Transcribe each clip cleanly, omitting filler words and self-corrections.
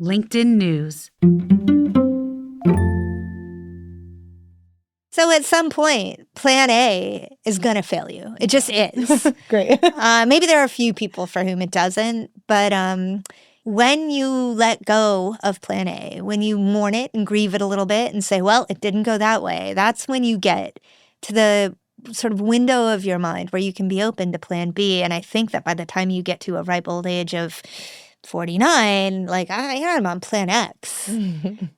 LinkedIn News. So at some point, plan A is going to fail you. It just is. Great. Maybe there are a few people for whom it doesn't, but when you let go of plan A, when you mourn it and grieve it a little bit and say, well, it didn't go that way, that's when you get to the sort of window of your mind where you can be open to plan B. And I think that by the time you get to a ripe old age of 49, like I'm on plan X.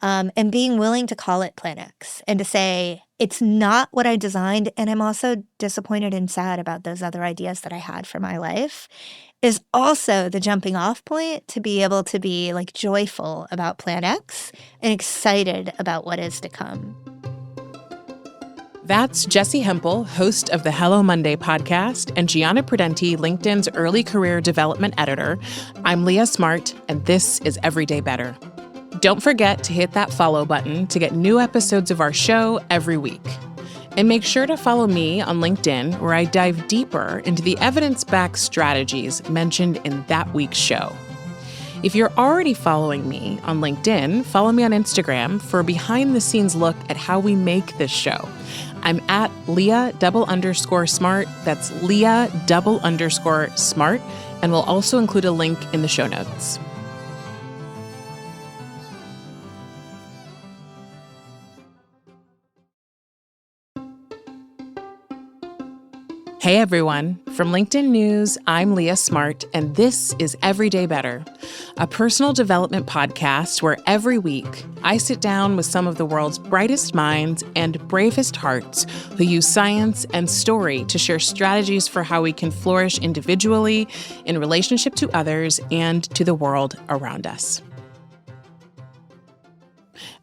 And being willing to call it plan X and to say, it's not what I designed, and I'm also disappointed and sad about those other ideas that I had for my life, is also the jumping off point to be able to be like joyful about plan X and excited about what is to come. That's Jessi Hempel, host of the Hello Monday podcast, and Gianna Prudenti, LinkedIn's early career development editor. I'm Leah Smart, and this is Everyday Better. Don't forget to hit that follow button to get new episodes of our show every week. And make sure to follow me on LinkedIn, where I dive deeper into the evidence-backed strategies mentioned in that week's show. If you're already following me on LinkedIn, follow me on Instagram for a behind-the-scenes look at how we make this show. I'm at Leah_smart. That's Leah_smart. And we'll also include a link in the show notes. Hey everyone, from LinkedIn News, I'm Leah Smart, and this is Everyday Better, a personal development podcast where every week I sit down with some of the world's brightest minds and bravest hearts who use science and story to share strategies for how we can flourish individually, in relationship to others, and to the world around us.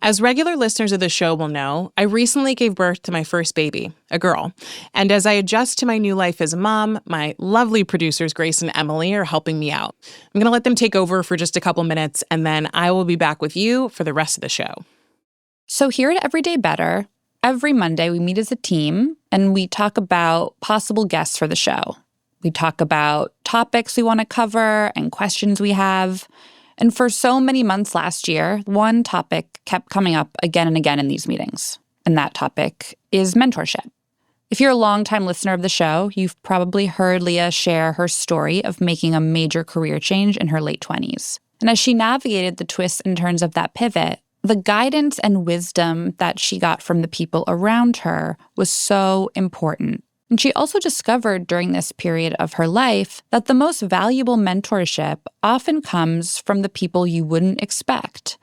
As regular listeners of the show will know, I recently gave birth to my first baby, a girl. And as I adjust to my new life as a mom, my lovely producers, Grace and Emily, are helping me out. I'm going to let them take over for just a couple minutes, and then I will be back with you for the rest of the show. So here at Everyday Better, every Monday we meet as a team, and we talk about possible guests for the show. We talk about topics we want to cover and questions we have. And for so many months last year, one topic kept coming up again and again in these meetings. And that topic is mentorship. If you're a longtime listener of the show, you've probably heard Leah share her story of making a major career change in her late 20s. And as she navigated the twists and turns of that pivot, the guidance and wisdom that she got from the people around her was so important. And she also discovered during this period of her life that the most valuable mentorship often comes from the people you wouldn't expect.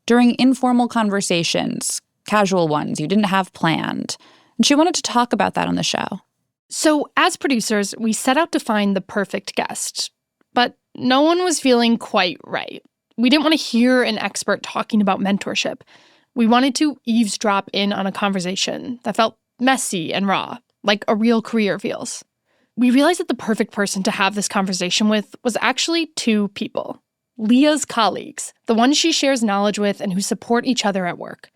During informal conversations, casual ones you didn't have planned. And she wanted to talk about that on the show. So as producers, we set out to find the perfect guest. But no one was feeling quite right. We didn't want to hear an expert talking about mentorship. We wanted to eavesdrop in on a conversation that felt messy and raw, like a real career feels. We realized that the perfect person to have this conversation with was actually two people. Leah's colleagues, the ones she shares knowledge with and who support each other at work.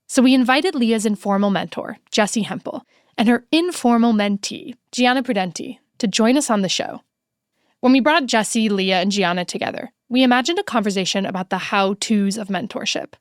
So we invited Leah's informal mentor, Jessi Hempel, and her informal mentee, Gianna Prudenti, to join us on the show. When we brought Jessi, Leah, and Gianna together, we imagined a conversation about the how-tos of mentorship.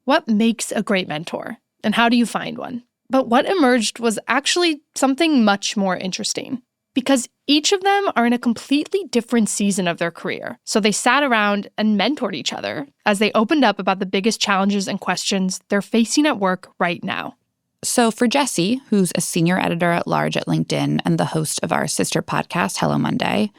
What makes a great mentor, and how do you find one? But what emerged was actually something much more interesting, because each of them are in a completely different season of their career. So they sat around and mentored each other as they opened up about the biggest challenges and questions they're facing at work right now. So for Jessi, who's a senior editor at large at LinkedIn and the host of our sister podcast, Hello Monday,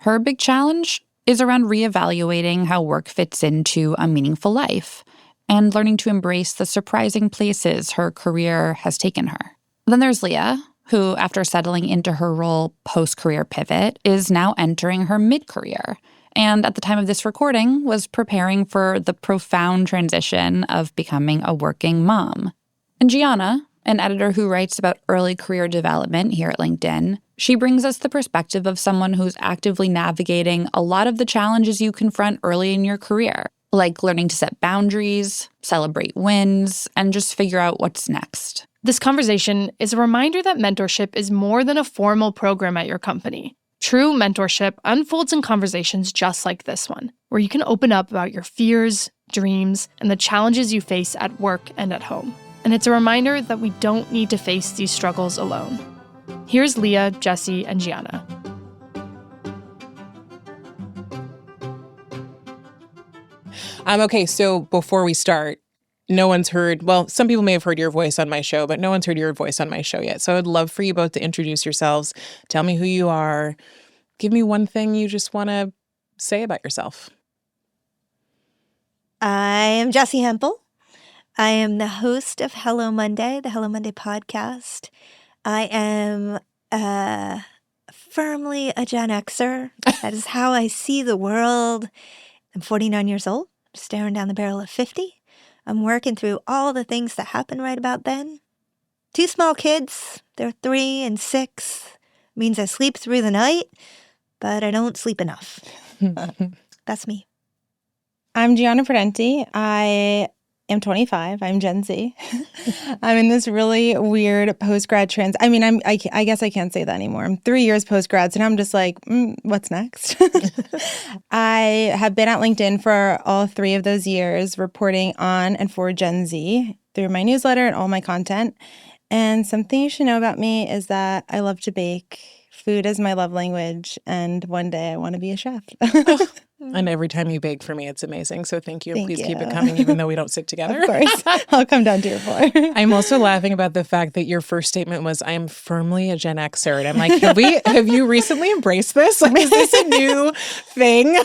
her big challenge is around reevaluating how work fits into a meaningful life and learning to embrace the surprising places her career has taken her. Then there's Leah, who, after settling into her role post-career pivot, is now entering her mid-career, and at the time of this recording was preparing for the profound transition of becoming a working mom. And Gianna, an editor who writes about early career development here at LinkedIn, she brings us the perspective of someone who's actively navigating a lot of the challenges you confront early in your career, like learning to set boundaries, celebrate wins, and just figure out what's next. This conversation is a reminder that mentorship is more than a formal program at your company. True mentorship unfolds in conversations just like this one, where you can open up about your fears, dreams, and the challenges you face at work and at home. And it's a reminder that we don't need to face these struggles alone. Here's Leah, Jesse, and Gianna. Okay, so before we start, no one's heard, well, some people may have heard your voice on my show, but no one's heard your voice on my show yet. So I'd love for you both to introduce yourselves. Tell me who you are. Give me one thing you just want to say about yourself. I am Jessie Hempel. I am the host of Hello Monday, the Hello Monday podcast. I am firmly a Gen Xer. That is how I see the world. I'm 49 years old, staring down the barrel of 50. I'm working through all the things that happened right about then. 2 small kids, they're 3 and 6. Means I sleep through the night, but I don't sleep enough. That's me. I'm Gianna Prudenti. I am 25. I'm Gen Z. I'm in this really weird post-grad trans. I mean, I guess I can't say that anymore. I'm 3 years post-grad, and I'm just like, what's next? I have been at LinkedIn for all 3 of those years, reporting on and for Gen Z through my newsletter and all my content. And something you should know about me is that I love to bake. Food is my love language, and one day I want to be a chef. And every time you bake for me, it's amazing. So thank you. Thank Please you. keep it coming, even though we don't sit together. Of course. I'll come down to your floor. I'm also laughing about the fact that your first statement was, I am firmly a Gen Xer. And I'm like, have you recently embraced this? Like, is this a new thing?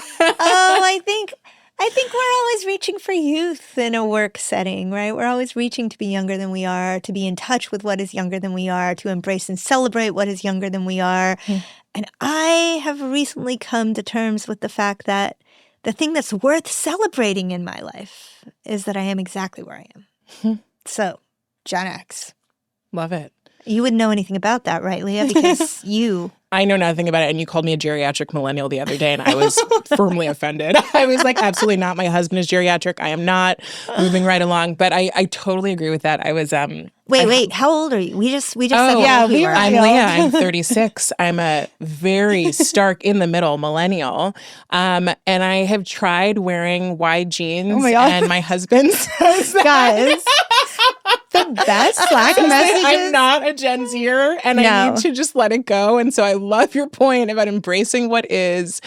I think we're always reaching for youth in a work setting, right? We're always reaching to be younger than we are, to be in touch with what is younger than we are, to embrace and celebrate what is younger than we are. And I have recently come to terms with the fact that the thing that's worth celebrating in my life is that I am exactly where I am. So, Gen X. Love it. You wouldn't know anything about that, right, Leah? Because I know nothing about it. And you called me a geriatric millennial the other day, and I was firmly offended. I was like, absolutely not. My husband is geriatric. I am not. Moving right along. But I totally agree with that. I was Wait, how old are you? We just said yeah, how old we were. I'm Leah. I'm 36. I'm a very stark in the middle millennial. And I have tried wearing wide jeans, and my husband says that. Guys, the best Slack messages. I'm not a Gen Zer, and I need to just let it go. And so I love your point about embracing what is.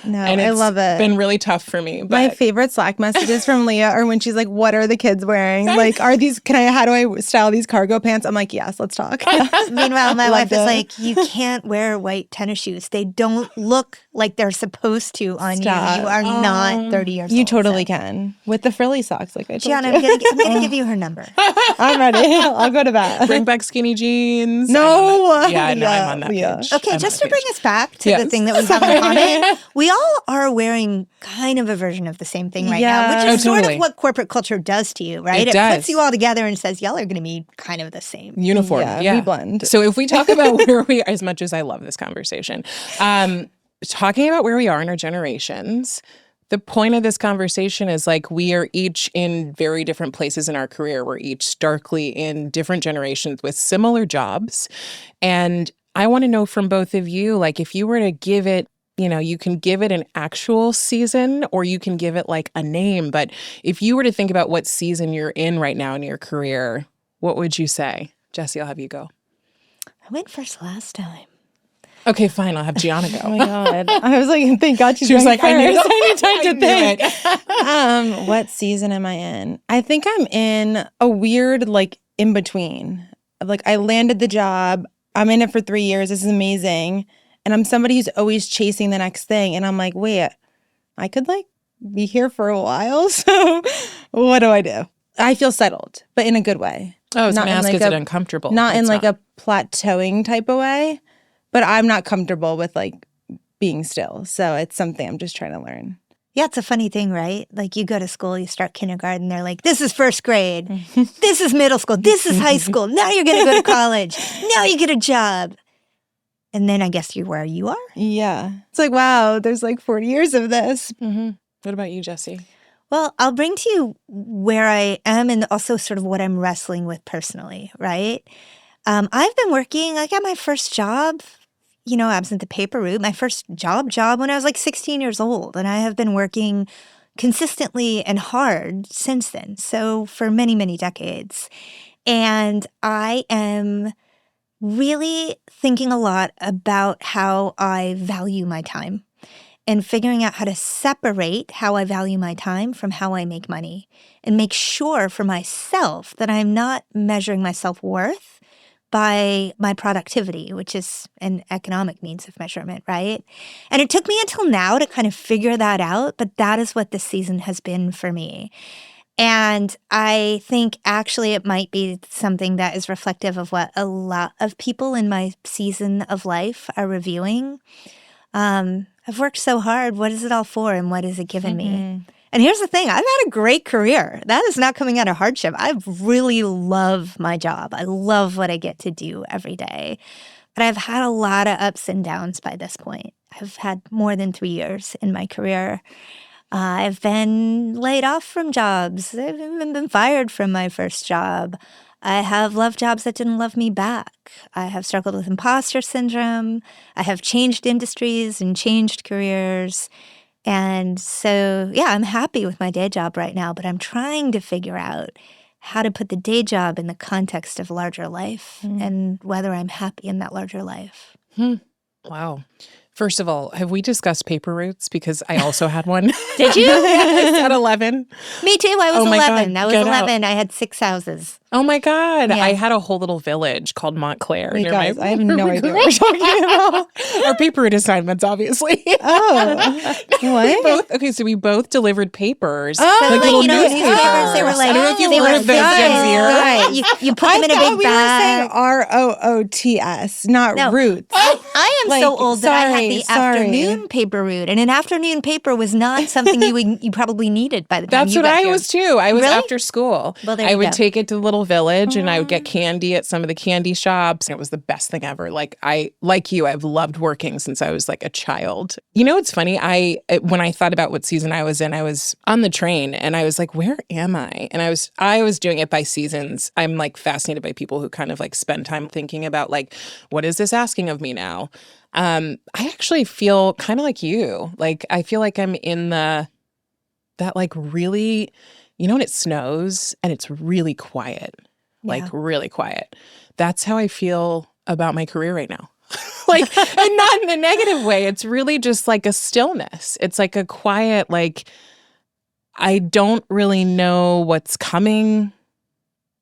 No, and I love it. It's been really tough for me. But My favorite Slack messages from Leah are when she's like, what are the kids wearing? Like, how do I style these cargo pants? I'm like, yes, let's talk. Meanwhile, my wife is like, you can't wear white tennis shoes. They don't look like they're supposed to on Stop. you. You are not 30 years old. You totally can. With the frilly socks, like I told Gianna, you. I'm going to give you her number. I'm ready. I'll go to bat. bring back skinny jeans. No. Yeah, no, I'm on that page. Okay, I'm just on to that bring page. us back to the thing that we have in common, we all are wearing kind of a version of the same thing right now, which is sort totally. of what corporate culture does to you, right? It does. Puts you all together and says, y'all are going to be kind of the same. Uniform. Yeah, we blend. So if we talk about where we are, as much as I love this conversation, talking about where we are in our generations, the point of this conversation is like we are each in very different places in our career. We're each starkly in different generations with similar jobs. And I want to know from both of you, like if you were to give it, you can give it an actual season or you can give it like a name. But if you were to think about what season you're in right now in your career, what would you say? Jessie, I'll have you go. I went first last time. Okay, fine. I'll have Gianna go. Oh my God. I was like, thank God She was like, I need time to think. it. What season am I in? I think I'm in a weird, like, in between. Like, I landed the job. I'm in it for 3 years. This is amazing. And I'm somebody who's always chasing the next thing. And I'm like, wait, I could like be here for a while. So what do I do? I feel settled, but in a good way. Oh, it's Not in ask, like is it uncomfortable? Not in It's like a plateauing type of way, but I'm not comfortable with like being still. So it's something I'm just trying to learn. Yeah, it's a funny thing, right? Like you go to school, you start kindergarten, they're like, this is first grade, this is middle school, this is high school, now you're going to go to college, now you get a job. And then I guess you're where you are. Yeah. It's like, wow, there's like 40 years of this. Mm-hmm. What about you, Jessie? Well, I'll bring to you where I am and also sort of what I'm wrestling with personally, right? I've been working, I got my first job, absent the paper route, my first job when I was like 16 years old. And I have been working consistently and hard since then. So for many, many decades. And I am really thinking a lot about how I value my time and figuring out how to separate how I value my time from how I make money and make sure for myself that I'm not measuring my self-worth by my productivity, which is an economic means of measurement, right? And it took me until now to kind of figure that out, but that is what this season has been for me. And I think actually it might be something that is reflective of what a lot of people in my season of life are reviewing. I've worked so hard. What is it all for, and what has it given me? And here's the thing. I've had a great career. That is not coming out of hardship. I really love my job. I love what I get to do every day. But I've had a lot of ups and downs by this point. I've had more than 3 years in my career. I've been laid off from jobs. I've even been fired from my first job. I have loved jobs that didn't love me back. I have struggled with imposter syndrome. I have changed industries and changed careers. And so, yeah, I'm happy with my day job right now, but I'm trying to figure out how to put the day job in the context of larger life and whether I'm happy in that larger life. Wow. First of all, have we discussed paper routes? Because I also had one. Did you? Yes, at 11. Me too. I was Oh my 11. God, I was get 11. I had 6 houses. Oh my God. Yeah. I had a whole little village called Montclair. You near guys, my- I have no idea what you're talking about. Our paper route assignments, obviously. Oh, what? So we both delivered papers. Oh, So, like little newspapers, newspapers. they were like, I don't know if you've they heard were of those, thick. Gen Zer. Right. You put them in a thought big we bag. were saying ROOTS, not No. roots. I am Like, so old that I had the sorry. afternoon paper route, and an afternoon paper was not something you probably needed by the time That's you what got I here. was too. I was Really? after school. Well, there I you would go. take it to the little village and I would get candy at some of the candy shops. It was the best thing ever. Like I've loved working since I was like a child. You know, it's funny. When I thought about what season I was in, I was on the train and I was like, where am I? And I was doing it by seasons. I'm like fascinated by people who kind of like spend time thinking about like, what is this asking of me now? I actually feel kind of like you. Like, I feel like I'm in that like really, you know, when it snows and it's really quiet, like really quiet. That's how I feel about my career right now. Like, and not in a negative way. It's really just like a stillness. It's like a quiet, like, I don't really know what's coming.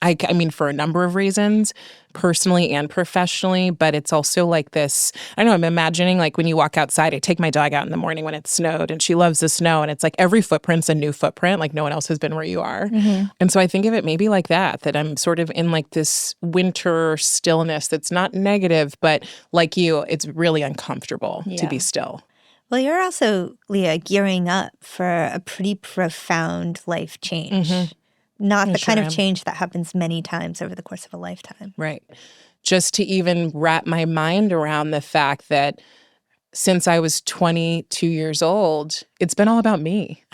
I mean, for a number of reasons, personally and professionally, but it's also like this, I don't know, I'm imagining like when you walk outside, I take my dog out in the morning when it snowed and she loves the snow and it's like every footprint's a new footprint, like no one else has been where you are. And so I think of it maybe like that I'm sort of in like this winter stillness that's not negative, but like you, it's really uncomfortable to be still. Well, you're also, Leah, gearing up for a pretty profound life change. Not the kind of change that happens many times over the course of a lifetime. Right. Just to even wrap my mind around the fact that since I was 22 years old, it's been all about me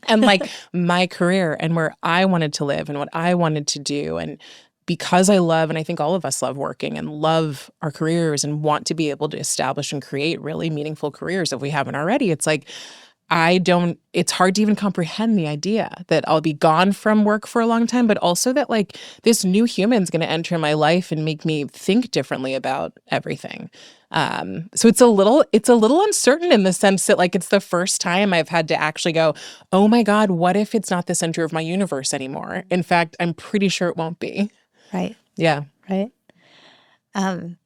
and like my career and where I wanted to live and what I wanted to do. And because I love, and I think all of us love working and love our careers and want to be able to establish and create really meaningful careers if we haven't already, it's like, it's hard to even comprehend the idea that I'll be gone from work for a long time, but also that like this new human's going to enter my life and make me think differently about everything. So it's a little uncertain in the sense that like it's the first time I've had to actually go, oh my God, what if it's not the center of my universe anymore? In fact, I'm pretty sure it won't be. Right. Yeah. Right.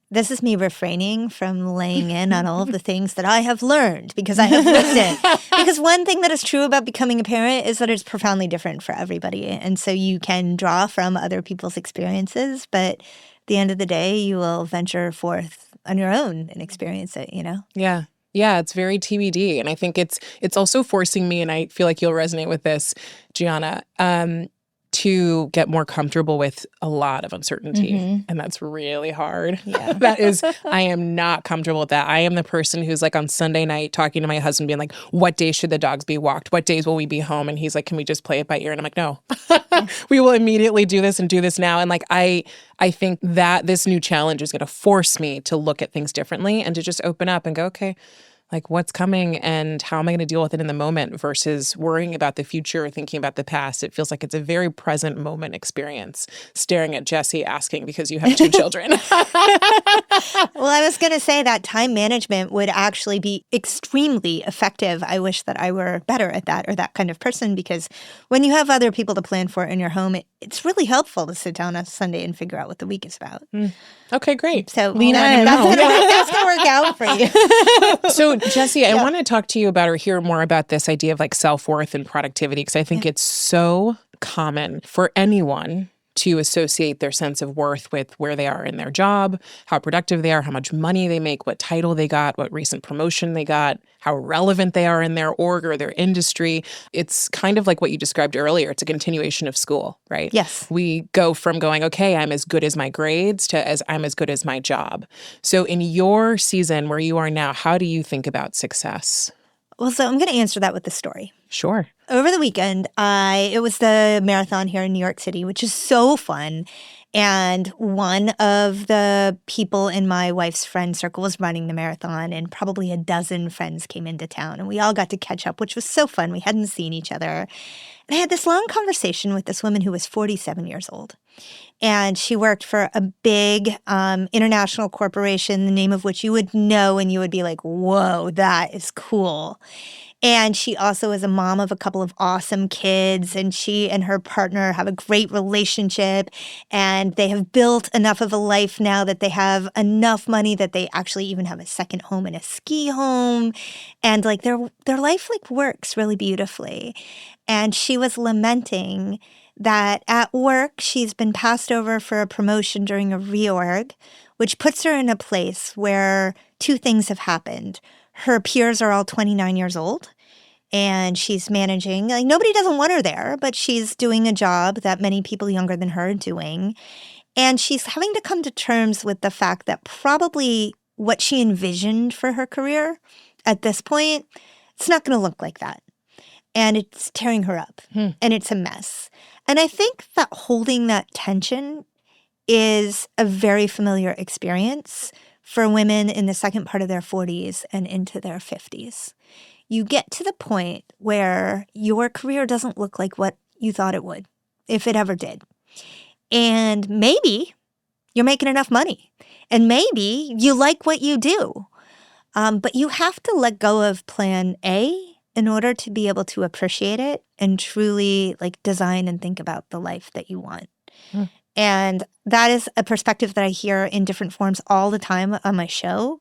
This is me refraining from laying in on all of the things that I have learned because I have lived it. Because one thing that is true about becoming a parent is that it's profoundly different for everybody. And so you can draw from other people's experiences, but at the end of the day, you will venture forth on your own and experience it, you know? Yeah. Yeah, it's very TBD. And I think it's also forcing me, and I feel like you'll resonate with this, Gianna, to get more comfortable with a lot of uncertainty. And that's really hard. Yeah. I am not comfortable with that. I am the person who's like on Sunday night talking to my husband being like, what days should the dogs be walked? What days will we be home? And he's like, can we just play it by ear? And I'm like, no, we will immediately do this and do this now. And like, I think that this new challenge is going to force me to look at things differently and to just open up and go, okay, Like what's coming and how am I going to deal with it in the moment versus worrying about the future or thinking about the past. It feels like it's a very present moment experience, staring at Jesse asking because you have 2 children. Well, I was going to say that time management would actually be extremely effective. I wish that I were better at that or that kind of person, because when you have other people to plan for in your home, it's really helpful to sit down on Sunday and figure out what the week is about. Okay, great. So Lena, that's going to work out for you. So, Jesse, I want to talk to you about or hear more about this idea of like self-worth and productivity, because I think it's so common for anyone to associate their sense of worth with where they are in their job, how productive they are, how much money they make, what title they got, what recent promotion they got, how relevant they are in their org or their industry. It's kind of like what you described earlier. It's a continuation of school, right? Yes. We go from going, okay, I'm as good as my grades to as I'm as good as my job. So in your season where you are now, how do you think about success? Well, so I'm going to answer that with a story. Sure. Over the weekend, it was the marathon here in New York City, which is so fun. And one of the people in my wife's friend circle was running the marathon, and probably a dozen friends came into town. And we all got to catch up, which was so fun. We hadn't seen each other. And I had this long conversation with this woman who was 47 years old. And she worked for a big international corporation, the name of which you would know and you would be like, whoa, that is cool. And she also is a mom of a couple of awesome kids, and she and her partner have a great relationship, and they have built enough of a life now that they have enough money that they actually even have a second home and a ski home, and like their life like works really beautifully. And she was lamenting that at work she's been passed over for a promotion during a reorg, which puts her in a place where 2 things have happened. Her peers are all 29 years old, and she's managing. Like, nobody doesn't want her there, but she's doing a job that many people younger than her are doing. And she's having to come to terms with the fact that probably what she envisioned for her career at this point, it's not going to look like that. And it's tearing her up, and it's a mess. And I think that holding that tension is a very familiar experience for women in the second part of their 40s and into their 50s. You get to the point where your career doesn't look like what you thought it would, if it ever did. And maybe you're making enough money, and maybe you like what you do, but you have to let go of plan A in order to be able to appreciate it and truly like design and think about the life that you want. And that is a perspective that I hear in different forms all the time on my show.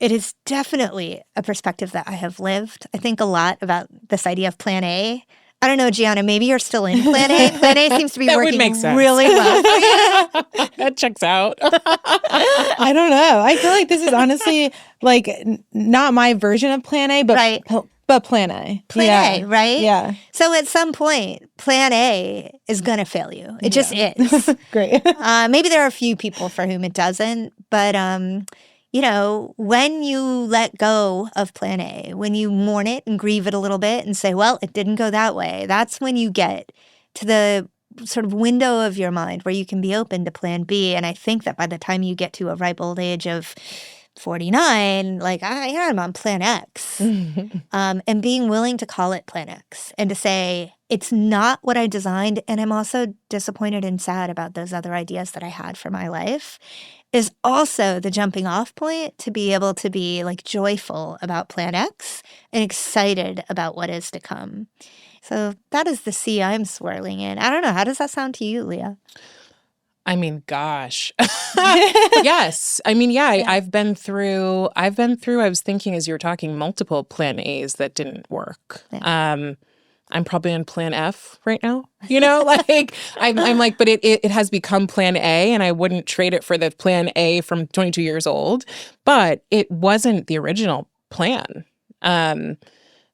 It is definitely a perspective that I have lived. I think a lot about this idea of plan A. I don't know, Gianna, maybe you're still in plan A. Plan A seems to be working really well for you. That checks out. I don't know. I feel like this is honestly like not my version of plan A, but Right. But plan A. Plan A, right? Yeah. So at some point, plan A is going to fail you. It just is. Great. Maybe there are a few people for whom it doesn't, but you know, when you let go of plan A, when you mourn it and grieve it a little bit and say, well, it didn't go that way, that's when you get to the sort of window of your mind where you can be open to plan B. And I think that by the time you get to a ripe old age of 49, like I'm on plan X, and being willing to call it plan X and to say, it's not what I designed, and I'm also disappointed and sad about those other ideas that I had for my life, is also the jumping off point to be able to be like joyful about plan X and excited about what is to come. So that is the sea I'm swirling in. I don't know. How does that sound to you, Leah? I mean, gosh. Yes. I mean, yeah, I've been through, I was thinking as you were talking, multiple plan A's that didn't work. Yeah. I'm probably on plan F right now, you know, like I'm like, but it has become plan A, and I wouldn't trade it for the plan A from 22 years old, but it wasn't the original plan.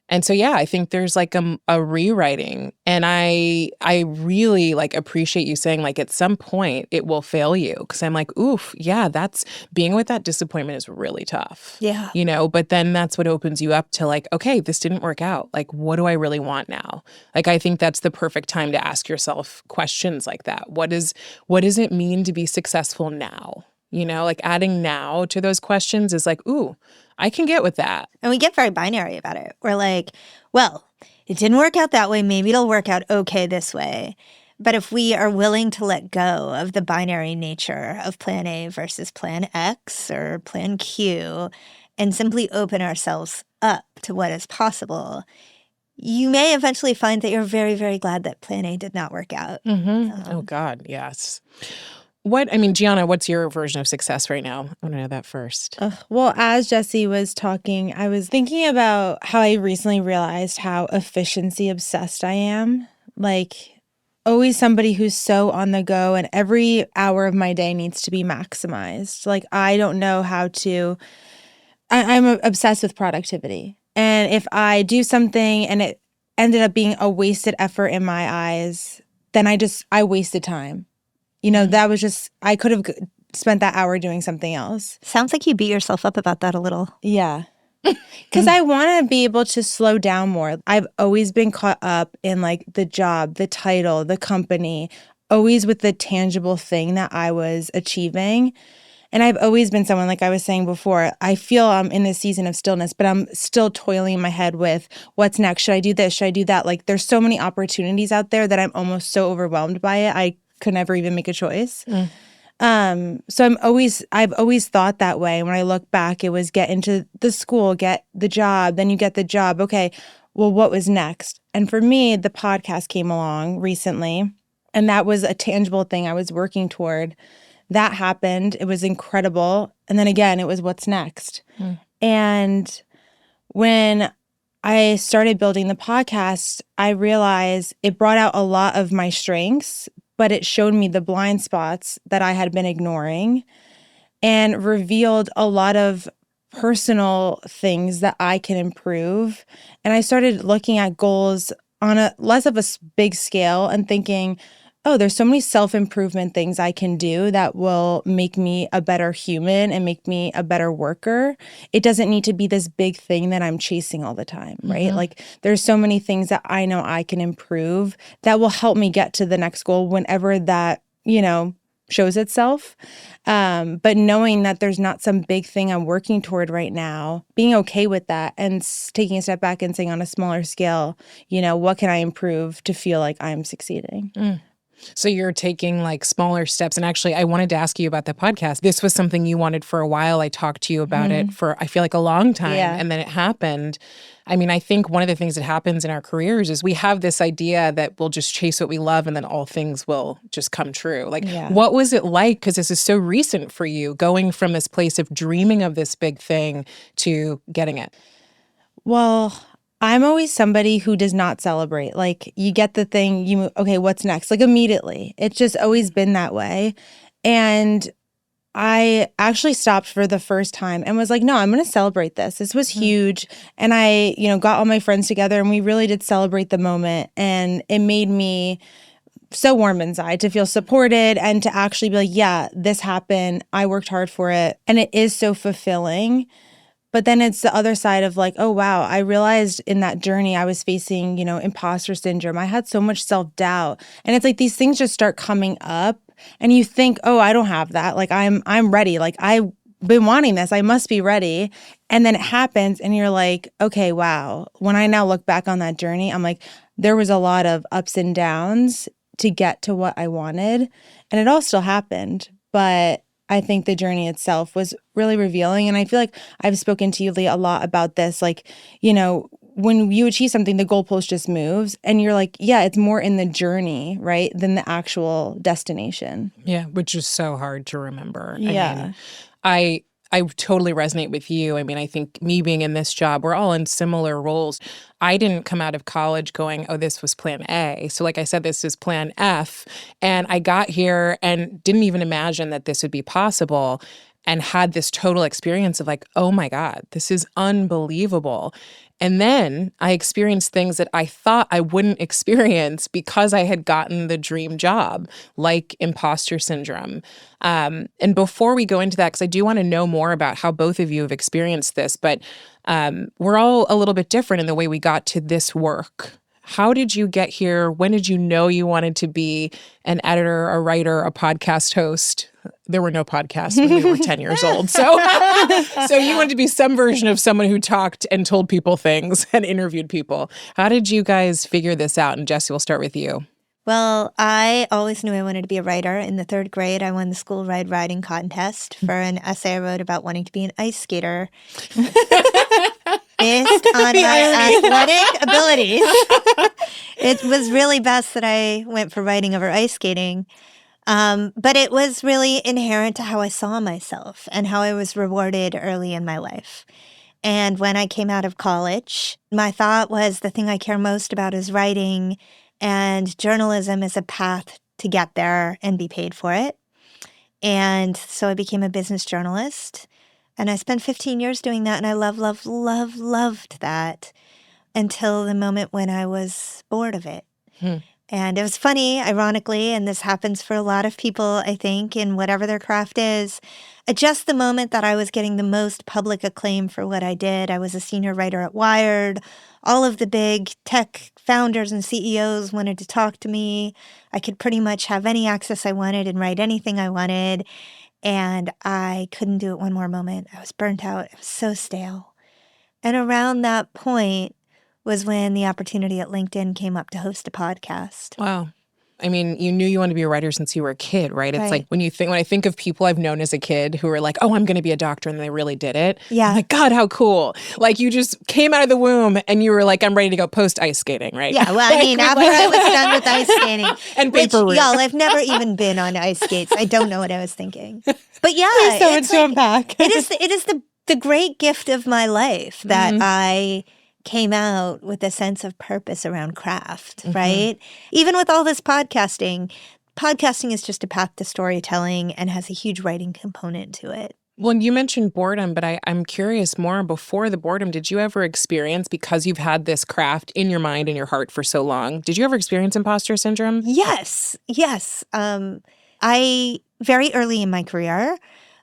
And so, yeah, I think there's like a rewriting, and I really like appreciate you saying like at some point it will fail you, because I'm like, oof, yeah, that's being with that disappointment is really tough. Yeah. You know, but then that's what opens you up to like, okay, this didn't work out. Like, what do I really want now? Like, I think that's the perfect time to ask yourself questions like that. What does it mean to be successful now? You know, like adding now to those questions is like, ooh, I can get with that. And we get very binary about it. We're like, well, it didn't work out that way. Maybe it'll work out okay this way. But if we are willing to let go of the binary nature of plan A versus plan X or plan Q and simply open ourselves up to what is possible, you may eventually find that you're very, very glad that plan A did not work out. Oh, God, yes. Gianna, what's your version of success right now? I want to know that first. Well, as Jessie was talking, I was thinking about how I recently realized how efficiency obsessed I am. Like, always somebody who's so on the go, and every hour of my day needs to be maximized. Like, I don't know how to, I'm obsessed with productivity. And if I do something and it ended up being a wasted effort in my eyes, then I wasted time. You know, that was just, I could have spent that hour doing something else. Sounds like you beat yourself up about that a little. Yeah. Because I want to be able to slow down more. I've always been caught up in like the job, the title, the company, always with the tangible thing that I was achieving. And I've always been someone, like I was saying before, I feel I'm in this season of stillness, but I'm still toiling in my head with what's next? Should I do this? Should I do that? Like there's so many opportunities out there that I'm almost so overwhelmed by it. I could never even make a choice. So I've always thought that way. When I look back, it was get into the school, get the job, then you get the job. Okay, well, what was next? And for me, the podcast came along recently, and that was a tangible thing I was working toward. That happened. It was incredible. And then again, it was what's next. And when I started building the podcast, I realized it brought out a lot of my strengths, but it showed me the blind spots that I had been ignoring and revealed a lot of personal things that I can improve. And I started looking at goals on a less of a big scale and thinking, oh, there's so many self-improvement things I can do that will make me a better human and make me a better worker. It doesn't need to be this big thing that I'm chasing all the time, right? Like there's so many things that I know I can improve that will help me get to the next goal whenever that, shows itself. But knowing that there's not some big thing I'm working toward right now, being okay with that and taking a step back and saying on a smaller scale, what can I improve to feel like I'm succeeding? So you're taking like smaller steps. And actually, I wanted to ask you about the podcast. This was something you wanted for a while. I talked to you about it for, I feel like, a long time. Yeah. And then it happened. I think one of the things that happens in our careers is we have this idea that we'll just chase what we love and then all things will just come true. Like, what was it like? Because this is so recent for you, going from this place of dreaming of this big thing to getting it. Well, I'm always somebody who does not celebrate. Like, you get the thing, okay, what's next? Like, immediately. It's just always been that way. And I actually stopped for the first time and was like, no, I'm going to celebrate this. This was huge. And I, got all my friends together and we really did celebrate the moment. And it made me so warm inside to feel supported and to actually be like, yeah, this happened. I worked hard for it. And it is so fulfilling. But then it's the other side of like, oh, wow, I realized in that journey I was facing, imposter syndrome. I had so much self-doubt. And it's like these things just start coming up and you think, oh, I don't have that. Like I'm ready. Like I've been wanting this. I must be ready. And then it happens and you're like, okay, wow. When I now look back on that journey, I'm like, there was a lot of ups and downs to get to what I wanted. And it all still happened. But I think the journey itself was really revealing. And I feel like I've spoken to you, Leah, a lot about this. Like, when you achieve something, the goalpost just moves. And you're like, yeah, it's more in the journey, right, than the actual destination. Yeah, which is so hard to remember. Yeah. I totally resonate with you. I think me being in this job, we're all in similar roles. I didn't come out of college going, oh, this was plan A. So like I said, this is plan F. And I got here and didn't even imagine that this would be possible and had this total experience of like, oh my God, this is unbelievable. And then I experienced things that I thought I wouldn't experience because I had gotten the dream job, like imposter syndrome. And before we go into that, because I do want to know more about how both of you have experienced this, but we're all a little bit different in the way we got to this work. How did you get here? When did you know you wanted to be an editor, a writer, a podcast host? there were no podcasts when we were 10 years old. So you wanted to be some version of someone who talked and told people things and interviewed people. How did you guys figure this out? And Jessie, we'll start with you. Well, I always knew I wanted to be a writer. In the 3rd grade, I won the school writing contest for an essay I wrote about wanting to be an ice skater. Based on my athletic abilities. It was really best that I went for writing over ice skating. But it was really inherent to how I saw myself and how I was rewarded early in my life. And when I came out of college, my thought was the thing I care most about is writing, and journalism is a path to get there and be paid for it. And so I became a business journalist. And I spent 15 years doing that, and I loved that until the moment when I was bored of it. And it was funny, ironically, and this happens for a lot of people, I think, in whatever their craft is. At just the moment that I was getting the most public acclaim for what I did, I was a senior writer at Wired. All of the big tech founders and CEOs wanted to talk to me. I could pretty much have any access I wanted and write anything I wanted. And I couldn't do it one more moment. I was burnt out. It was so stale. And around that point was when the opportunity at LinkedIn came up to host a podcast. Wow. I mean, you knew you wanted to be a writer since you were a kid, right? It's like when I think of people I've known as a kid who were like, oh, I'm going to be a doctor, and they really did it. Yeah. I'm like, God, how cool. Like, you just came out of the womb and you were like, I'm ready to go post ice skating, right? Yeah, well, I mean, after I was done with ice skating. And paper route. Y'all, I've never even been on ice skates. I don't know what I was thinking. But yeah, There's so much to unpack. It is the great gift of my life that I came out with a sense of purpose around craft, right? Even with all this podcasting is just a path to storytelling and has a huge writing component to it. Well, you mentioned boredom, but I'm curious more, before the boredom, did you ever experience, because you've had this craft in your mind and your heart for so long, did you ever experience imposter syndrome? Yes. I, very early in my career,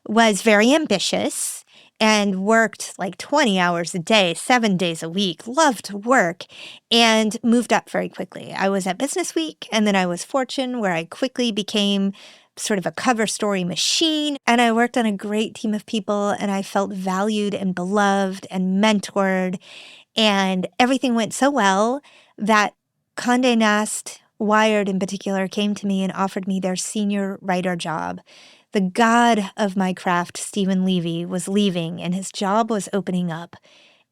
was very ambitious and worked like 20 hours a day, 7 days a week, loved to work, and moved up very quickly. I was at Business Week, and then I was Fortune, where I quickly became sort of a cover story machine. And I worked on a great team of people, and I felt valued and beloved and mentored. And everything went so well that Condé Nast, Wired in particular, came to me and offered me their senior writer job. The god of my craft, Stephen Levy, was leaving, and his job was opening up.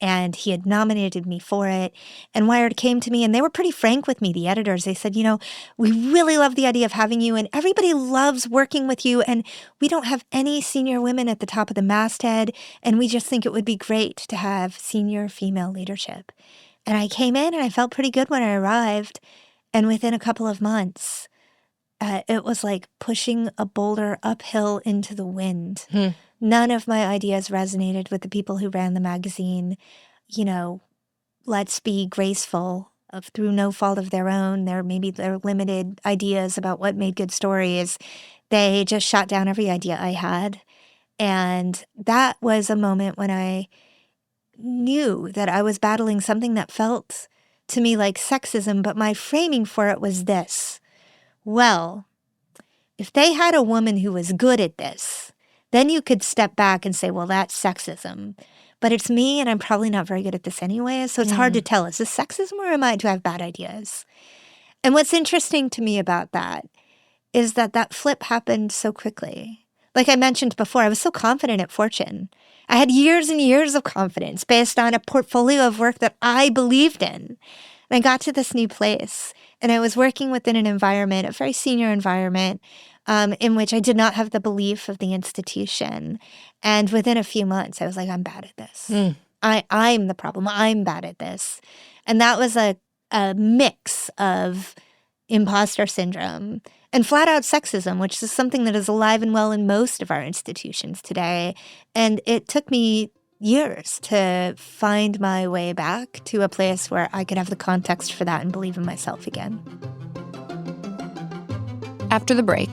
And he had nominated me for it. And Wired came to me, and they were pretty frank with me, the editors. They said, we really love the idea of having you, and everybody loves working with you, and we don't have any senior women at the top of the masthead, and we just think it would be great to have senior female leadership. And I came in, and I felt pretty good when I arrived. And within a couple of months, it was like pushing a boulder uphill into the wind. None of my ideas resonated with the people who ran the magazine. Let's be graceful through no fault of their own. Their limited ideas about what made good stories. They just shot down every idea I had. And that was a moment when I knew that I was battling something that felt to me like sexism, but my framing for it was this. Well, if they had a woman who was good at this, then you could step back and say, well, that's sexism. But it's me, and I'm probably not very good at this anyway, so it's hard to tell. Is this sexism, or do I have bad ideas? And what's interesting to me about that is that flip happened so quickly. Like I mentioned before, I was so confident at Fortune. I had years and years of confidence based on a portfolio of work that I believed in. And I got to this new place, and I was working within an environment, a very senior environment, in which I did not have the belief of the institution. And within a few months, I was like, I'm bad at this. I'm the problem. I'm bad at this. And that was a mix of imposter syndrome and flat out sexism, which is something that is alive and well in most of our institutions today. And it took me years to find my way back to a place where I could have the context for that and believe in myself again. After the break,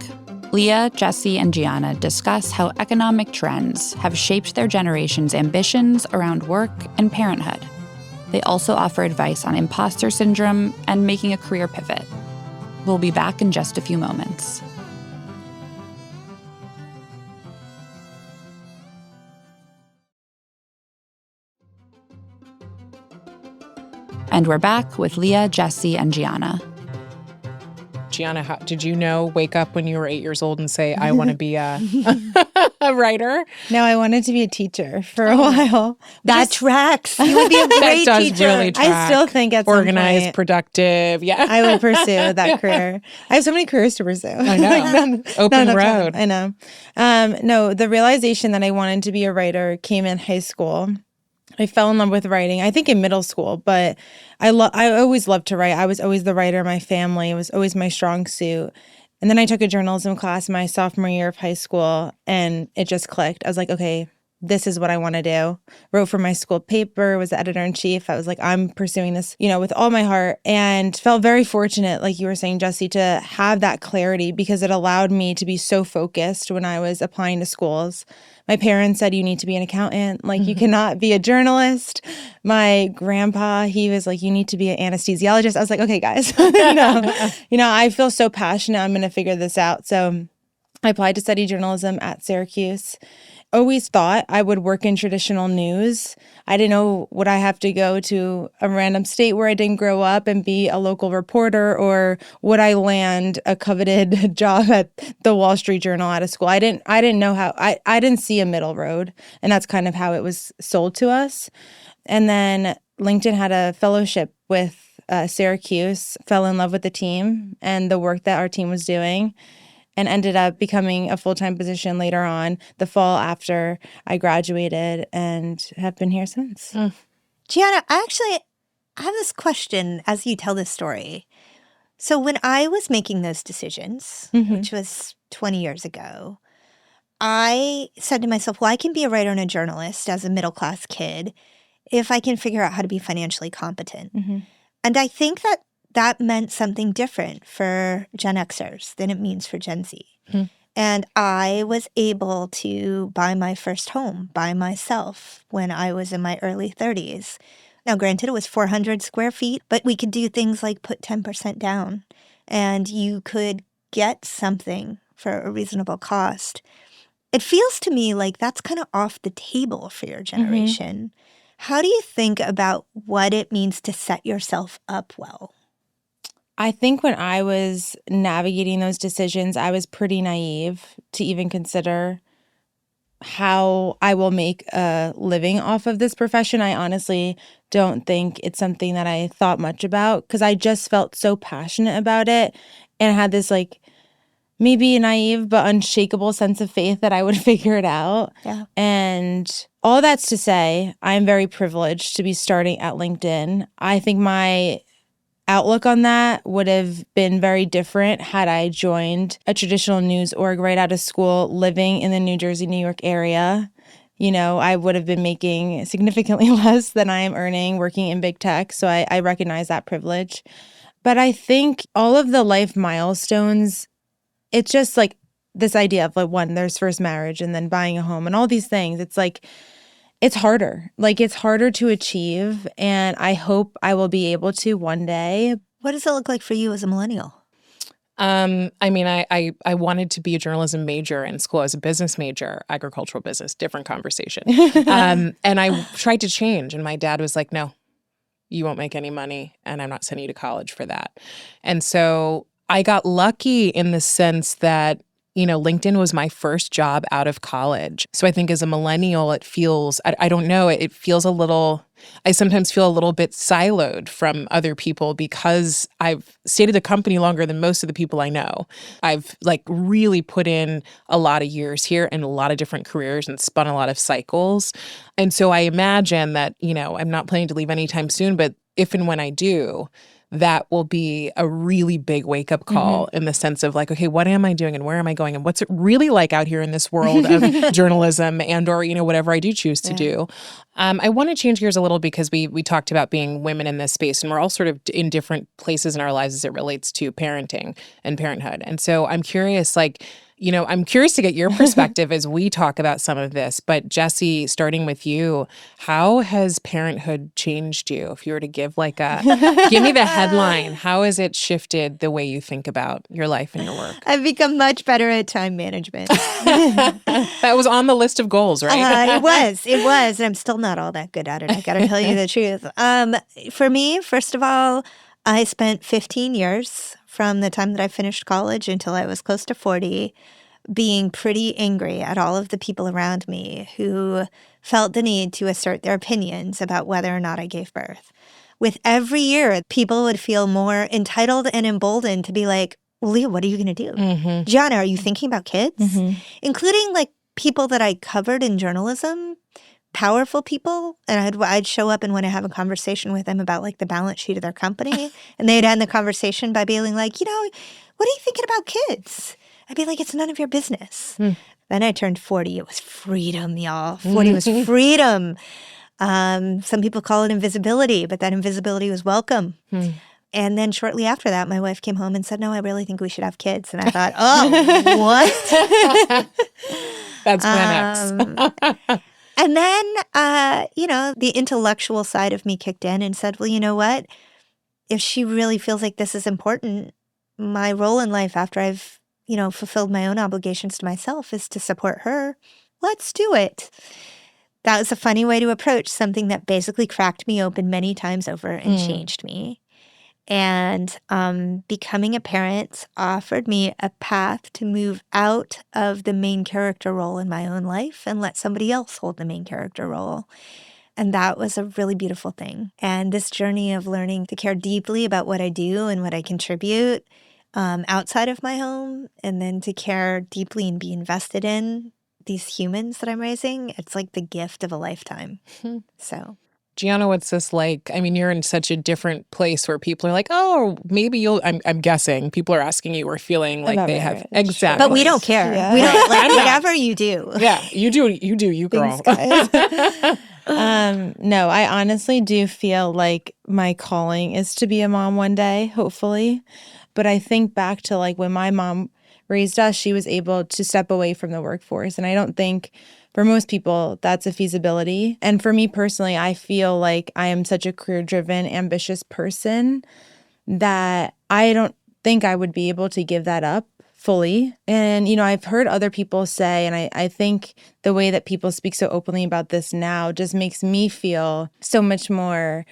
Leah, Jessie, and Gianna discuss how economic trends have shaped their generation's ambitions around work and parenthood. They also offer advice on imposter syndrome and making a career pivot. We'll be back in just a few moments. And we're back with Leah, Jesse, and Gianna. Gianna, did you wake up when you were 8 years old and say, I want to be a writer? No, I wanted to be a teacher for a while. That tracks. You would be a great That does teacher. really track. I still think at some Organized, point, productive. Yeah. I would pursue that career. I have so many careers to pursue. I know. Open road. I know. No, the realization that I wanted to be a writer came in high school. I fell in love with writing, I think in middle school, but I always loved to write. I was always the writer in my family. It was always my strong suit. And then I took a journalism class my sophomore year of high school, and it just clicked. I was like, okay, this is what I want to do. Wrote for my school paper, was the editor-in-chief. I was like, I'm pursuing this, with all my heart, and felt very fortunate, like you were saying, Jesse, to have that clarity because it allowed me to be so focused when I was applying to schools. My parents said, you need to be an accountant. Like, you cannot be a journalist. My grandpa, he was like, you need to be an anesthesiologist. I was like, okay, guys, no. I feel so passionate. I'm going to figure this out. So I applied to study journalism at Syracuse. Always thought I would work in traditional news. I didn't know would I have to go to a random state where I didn't grow up and be a local reporter, or would I land a coveted job at the Wall Street Journal out of school. I didn't know how. I didn't see a middle road, and that's kind of how it was sold to us. And then LinkedIn had a fellowship with Syracuse, fell in love with the team and the work that our team was doing, and ended up becoming a full-time position later on, the fall after I graduated, and have been here since. Gianna, I have this question as you tell this story. So when I was making those decisions, which was 20 years ago, I said to myself, well, I can be a writer and a journalist as a middle-class kid if I can figure out how to be financially competent. And I think that meant something different for Gen Xers than it means for Gen Z. And I was able to buy my first home by myself when I was in my early 30s. Now, granted, it was 400 square feet, but we could do things like put 10% down, and you could get something for a reasonable cost. It feels to me like that's kind of off the table for your generation. How do you think about what it means to set yourself up well? I think when I was navigating those decisions, I was pretty naive to even consider how I will make a living off of this profession. I honestly don't think it's something that I thought much about because I just felt so passionate about it and had this maybe naive but unshakable sense of faith that I would figure it out. Yeah. And all that's to say, I'm very privileged to be starting at LinkedIn. I think my outlook on that would have been very different had I joined a traditional news org right out of school, living in the New Jersey, New York area. I would have been making significantly less than I am earning working in big tech. So I recognize that privilege. But I think all of the life milestones, it's just like this idea of one, there's first marriage and then buying a home and all these things. It's it's harder. It's harder to achieve. And I hope I will be able to one day. What does it look like for you as a millennial? I wanted to be a journalism major in school. I was a business major, agricultural business, different conversation. And I tried to change. And my dad was like, no, you won't make any money. And I'm not sending you to college for that. And so I got lucky in the sense that LinkedIn was my first job out of college. So I think as a millennial, it feels, I don't know, it feels I sometimes feel a little bit siloed from other people because I've stayed at the company longer than most of the people I know. I've really put in a lot of years here and a lot of different careers and spun a lot of cycles. And so I imagine that, I'm not planning to leave anytime soon, but if and when I do, that will be a really big wake-up call in the sense of okay, what am I doing and where am I going and what's it really like out here in this world of journalism and or, whatever I do choose to do. I want to change gears a little because we talked about being women in this space and we're all sort of in different places in our lives as it relates to parenting and parenthood. And so I'm curious, I'm curious to get your perspective as we talk about some of this. But Jessie, starting with you, how has parenthood changed you? If you were to give give me the headline, how has it shifted the way you think about your life and your work? I've become much better at time management. That was on the list of goals, right? It was. And I'm still not all that good at it. I got to tell you the truth. For me, first of all, I spent 15 years from the time that I finished college until I was close to 40, being pretty angry at all of the people around me who felt the need to assert their opinions about whether or not I gave birth. With every year, people would feel more entitled and emboldened to be like, well, Leah, what are you going to do? Mm-hmm. Gianna, are you thinking about kids? Mm-hmm. Including like people that I covered in journalism, powerful people, and I'd show up and want to have a conversation with them about like the balance sheet of their company, and they'd end the conversation by being like, what are you thinking about kids? I'd be like, it's none of your business. Then I turned 40. It was freedom, y'all. 40 was freedom. Some people call it invisibility, but that invisibility was welcome. And then shortly after that, my wife came home and said, no, I really think we should have kids. And I thought, oh, what? That's Plan X. And then, the intellectual side of me kicked in and said, well, you know what? If she really feels like this is important, my role in life after I've, fulfilled my own obligations to myself is to support her. Let's do it. That was a funny way to approach something that basically cracked me open many times over and changed me. And becoming a parent offered me a path to move out of the main character role in my own life and let somebody else hold the main character role. And that was a really beautiful thing. And this journey of learning to care deeply about what I do and what I contribute outside of my home, and then to care deeply and be invested in these humans that I'm raising, it's like the gift of a lifetime. So... Gianna, what's this like? I mean, you're in such a different place where people are like, oh, maybe you'll, I'm guessing people are asking you or feeling like About they marriage. have. Exactly. But we don't care. Yeah. We don't, like, I'm not. whatever you do. Yeah, you do, you girl. Thanks, guys. No, I honestly do feel like my calling is to be a mom one day, hopefully. But I think back to like when my mom raised us, she was able to step away from the workforce. And I don't think for most people that's a feasibility. And for me personally, I feel like I am such a career-driven, ambitious person that I don't think I would be able to give that up fully. And, I've heard other people say, and I think the way that people speak so openly about this now just makes me feel so much more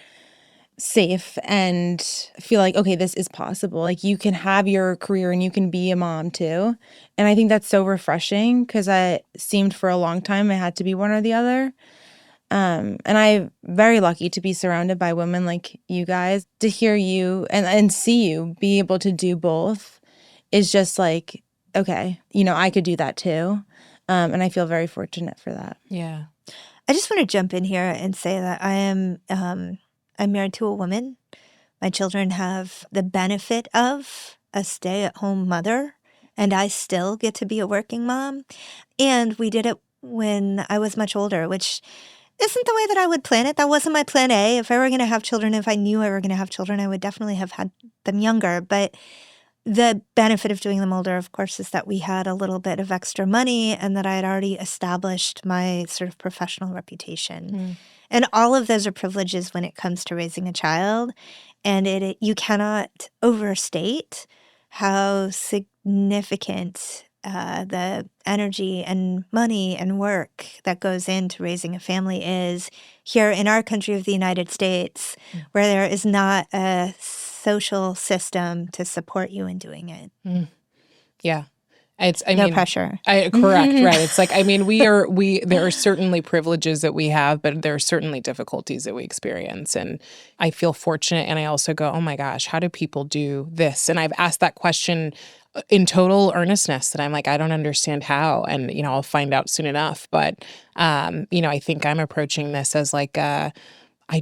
safe and feel like, okay, this is possible. Like you can have your career and you can be a mom too. And I think that's so refreshing because I seemed for a long time I had to be one or the other. And I'm very lucky to be surrounded by women like you guys. To hear you and see you be able to do both is just like, okay, I could do that too. And I feel very fortunate for that. Yeah. I just want to jump in here and say that I'm married to a woman. My children have the benefit of a stay-at-home mother, and I still get to be a working mom. And we did it when I was much older, which isn't the way that I would plan it. That wasn't my plan A. If I were going to have children, if I knew I were going to have children, I would definitely have had them younger. But the benefit of doing them older, of course, is that we had a little bit of extra money and that I had already established my sort of professional reputation. And all of those are privileges when it comes to raising a child. And you cannot overstate how significant the energy and money and work that goes into raising a family is here in our country of the United States, where there is not a social system to support you in doing it. Yeah. No pressure. Correct, right. It's like, there are certainly privileges that we have, but there are certainly difficulties that we experience. And I feel fortunate. And I also go, oh my gosh, how do people do this? And I've asked that question in total earnestness that I'm like, I don't understand how. And, I'll find out soon enough. But, I think I'm approaching this as like, I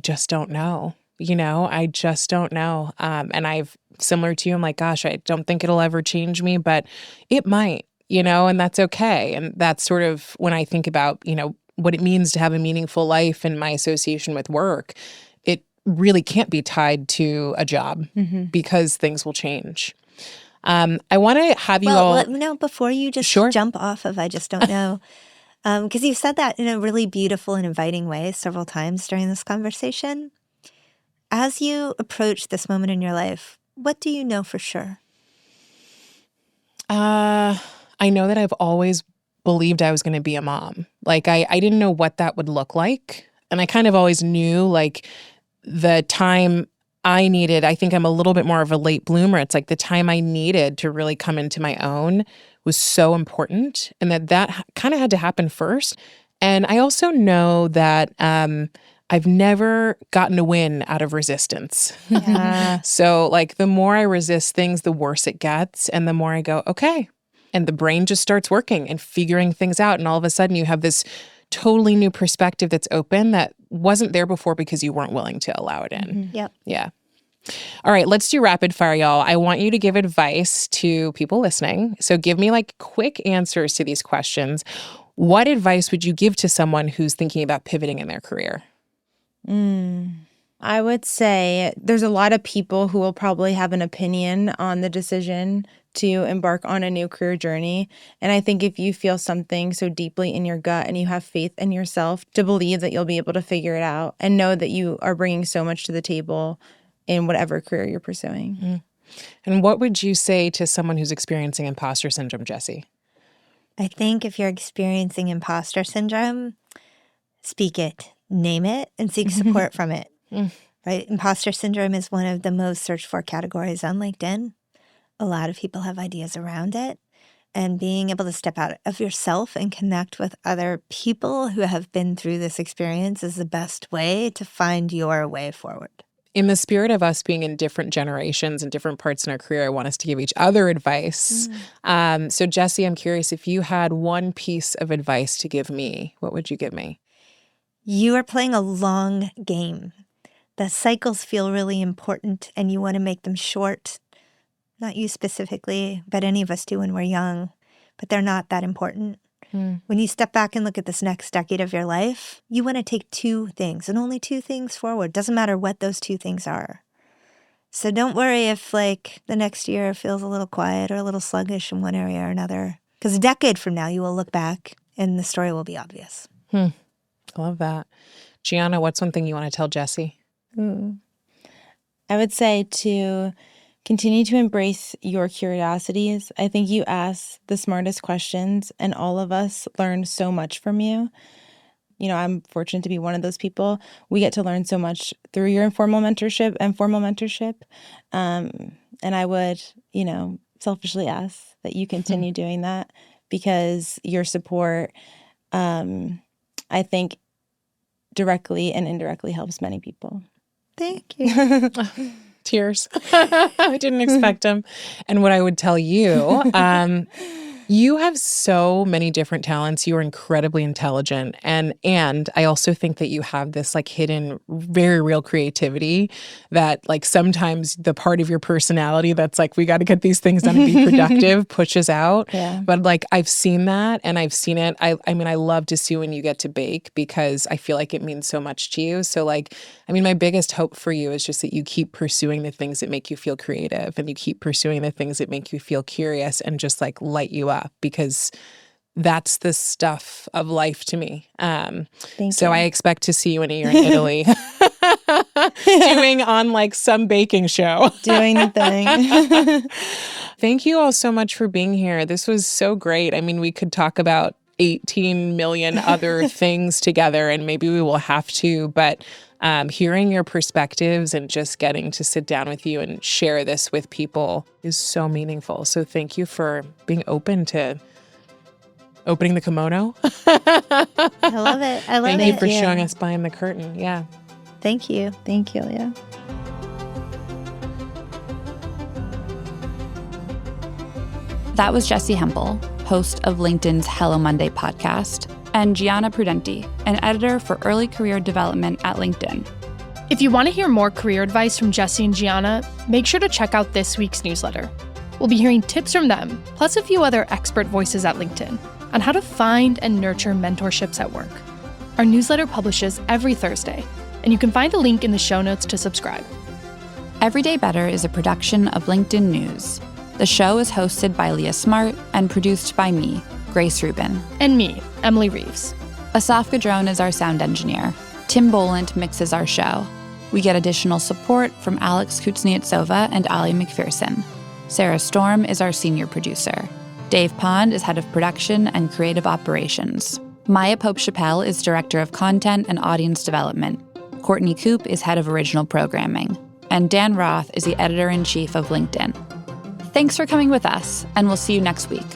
just don't know. I just don't know. And similar to you, I'm like, gosh, I don't think it'll ever change me, but it might, and that's okay. And that's sort of when I think about, what it means to have a meaningful life and my association with work, it really can't be tied to a job because things will change. I want to have you all. No, before you just Sure. jump off of I just don't know. Because you've said that in a really beautiful and inviting way several times during this conversation. As you approach this moment in your life, what do you know for sure? I know that I've always believed I was going to be a mom. Like I didn't know what that would look like. And I kind of always knew like the time I needed, I think I'm a little bit more of a late bloomer. It's like the time I needed to really come into my own was so important, and that kind of had to happen first. And I also know that I've never gotten a win out of resistance. Yeah. So like the more I resist things, the worse it gets. And the more I go, okay. And the brain just starts working and figuring things out. And all of a sudden you have this totally new perspective that's open that wasn't there before because you weren't willing to allow it in. Mm-hmm. Yep. Yeah. All right, let's do rapid fire, y'all. I want you to give advice to people listening. So give me like quick answers to these questions. What advice would you give to someone who's thinking about pivoting in their career? I would say there's a lot of people who will probably have an opinion on the decision to embark on a new career journey. And I think if you feel something so deeply in your gut and you have faith in yourself to believe that you'll be able to figure it out and know that you are bringing so much to the table in whatever career you're pursuing. Mm-hmm. And what would you say to someone who's experiencing imposter syndrome, Jessie? I think if you're experiencing imposter syndrome, speak it, name it, and seek support from it. Right? Imposter syndrome is one of the most searched for categories on LinkedIn. A lot of people have ideas around it. And being able to step out of yourself and connect with other people who have been through this experience is the best way to find your way forward. In the spirit of us being in different generations and different parts in our career, I want us to give each other advice. So Jessie, I'm curious, if you had one piece of advice to give me, what would you give me? You are playing a long game. The cycles feel really important and you want to make them short. Not you specifically, but any of us do when we're young, but they're not that important. When you step back and look at this next decade of your life, you want to take two things and only two things forward. Doesn't matter what those two things are. So don't worry if like the next year feels a little quiet or a little sluggish in one area or another. Because a decade from now, you will look back and the story will be obvious. I love that. Gianna, what's one thing you want to tell Jessie? I would say to continue to embrace your curiosities. I think you ask the smartest questions, and all of us learn so much from you. You know, I'm fortunate to be one of those people. We get to learn so much through your informal mentorship and formal mentorship. And I would, selfishly ask that you continue doing that because your support, I think, directly and indirectly helps many people. Thank you. Tears. I didn't expect them. And what I would tell you, you have so many different talents. You are incredibly intelligent. And I also think that you have this like hidden, very real creativity that like sometimes the part of your personality that's like, we got to get these things done and be productive pushes out. Yeah. But like I've seen that and I've seen it. I mean, I love to see when you get to bake because I feel like it means so much to you. So like, I mean, my biggest hope for you is just that you keep pursuing the things that make you feel creative and you keep pursuing the things that make you feel curious and just like light you up. Because that's the stuff of life to me. So I expect to see you in a year in Italy doing on like some baking show. Doing the thing. Thank you all so much for being here. This was so great. I mean, we could talk about 18 million other things together and maybe we will have to, but hearing your perspectives and just getting to sit down with you and share this with people is so meaningful. So thank you for being open to opening the kimono. I love it. Thank you for showing us behind the curtain. Yeah. Thank you. Thank you, Leah. That was Jessie Hempel, host of LinkedIn's Hello Monday podcast, and Gianna Prudenti, an editor for early career development at LinkedIn. If you want to hear more career advice from Jessie and Gianna, make sure to check out this week's newsletter. We'll be hearing tips from them, plus a few other expert voices at LinkedIn, on how to find and nurture mentorships at work. Our newsletter publishes every Thursday, and you can find a link in the show notes to subscribe. Everyday Better is a production of LinkedIn News. The show is hosted by Leah Smart and produced by me, Grace Rubin. And me, Emily Reeves. Asaf Gadron is our sound engineer. Tim Boland mixes our show. We get additional support from Alex Kuznetsova and Ali McPherson. Sarah Storm is our senior producer. Dave Pond is head of production and creative operations. Maya Pope-Chappelle is director of content and audience development. Courtney Coop is head of original programming. And Dan Roth is the editor-in-chief of LinkedIn. Thanks for coming with us, and we'll see you next week.